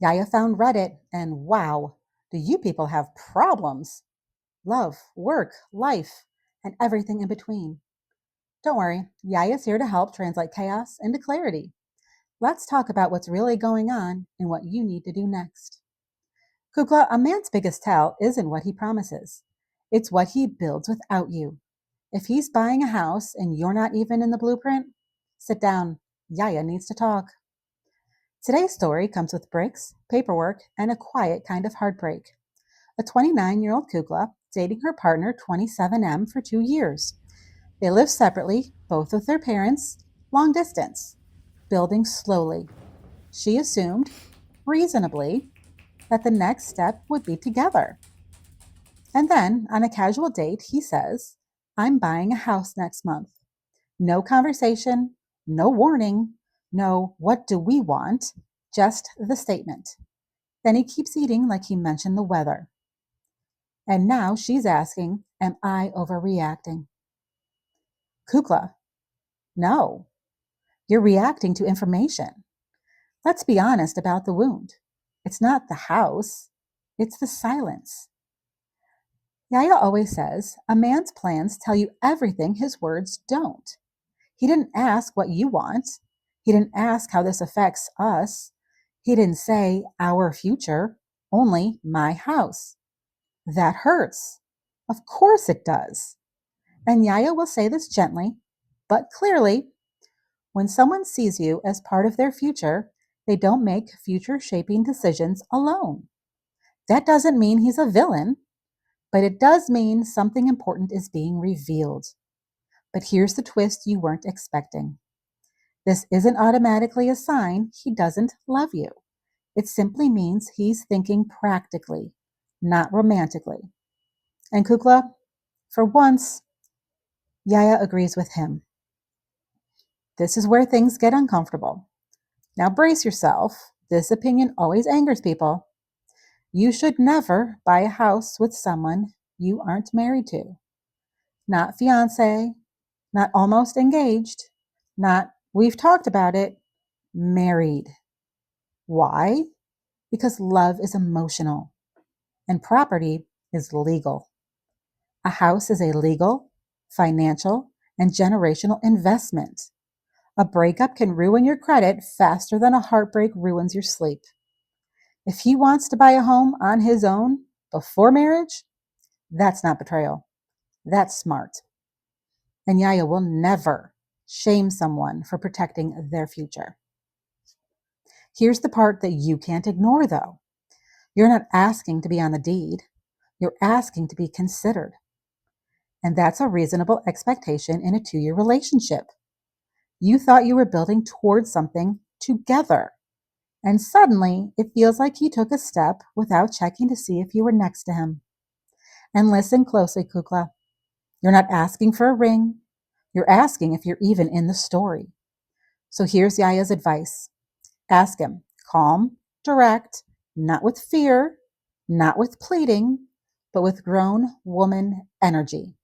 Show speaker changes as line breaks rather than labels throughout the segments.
Yiayia found Reddit, and wow, do you people have problems? Love, work, life, and everything in between. Don't worry, Yiayia's here to help translate chaos into clarity. Let's talk about what's really going on and what you need to do next. Kukla, a man's biggest tell isn't what he promises. It's what he builds without you. If he's buying a house and you're not even in the blueprint, sit down. Yiayia needs to talk. Today's story comes with bricks, paperwork, and a quiet kind of heartbreak. A 29-year-old Kukla dating her partner 27M for 2 years. They live separately, both with their parents, long distance, building slowly. She assumed, reasonably, that the next step would be together. And then, on a casual date, he says, I'm buying a house next month. No conversation, no warning, no what do we want, just the statement. Then he keeps eating like he mentioned the weather. And now she's asking, am I overreacting? Kukla, no, you're reacting to information. Let's be honest about the wound. It's not the house, it's the silence. Yiayia always says a man's plans tell you everything his words don't. He didn't ask what you want. He didn't ask how this affects us. He didn't say our future, only my house. That hurts. Of course it does. And Yiayia will say this gently, but clearly. When someone sees you as part of their future, they don't make future shaping decisions alone. That doesn't mean he's a villain, but it does mean something important is being revealed. But here's the twist you weren't expecting. This isn't automatically a sign he doesn't love you. It simply means he's thinking practically, not romantically. And Kukla, for once, Yiayia agrees with him. This is where things get uncomfortable. Now brace yourself. This opinion always angers people. You should never buy a house with someone you aren't married to. Not fiance, not almost engaged, not we've talked about it, married. Why? Because love is emotional and property is legal. A house is a legal, financial, and generational investment. A breakup can ruin your credit faster than a heartbreak ruins your sleep. If he wants to buy a home on his own before marriage, that's not betrayal. That's smart. And Yiayia will never shame someone for protecting their future. Here's the part that you can't ignore, though. You're not asking to be on the deed, you're asking to be considered. And that's a reasonable expectation in a 2-year relationship. You thought you were building towards something together. And suddenly, it feels like he took a step without checking to see if you were next to him. And listen closely, Kukla. You're not asking for a ring. You're asking if you're even in the story. So here's Yiayia's advice. Ask him, calm, direct, not with fear, not with pleading, but with grown woman energy.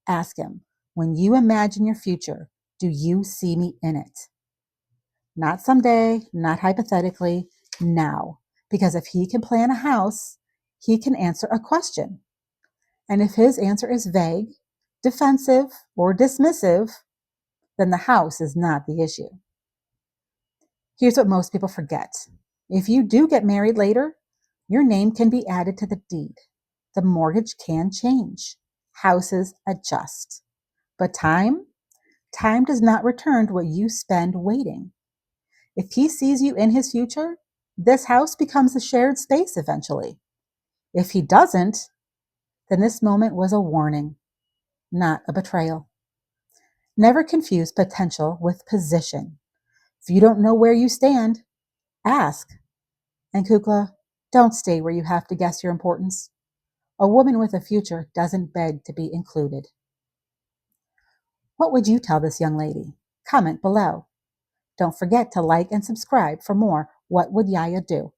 Ask him, when you imagine your future, do you see me in it? Not someday, not hypothetically, now. Because if he can plan a house, he can answer a question. And if his answer is vague, defensive, or dismissive, then the house is not the issue. Here's what most people forget. If you do get married later, your name can be added to the deed. The mortgage can change. Houses adjust. But time does not return to what you spend waiting. If he sees you in his future, this house becomes a shared space eventually. If he doesn't, then this moment was a warning, not a betrayal. Never confuse potential with position. If you don't know where you stand, ask. And Kukla, don't stay where you have to guess your importance. A woman with a future doesn't beg to be included. What would you tell this young lady? Comment below. Don't forget to like and subscribe for more What Would Yiayia Do?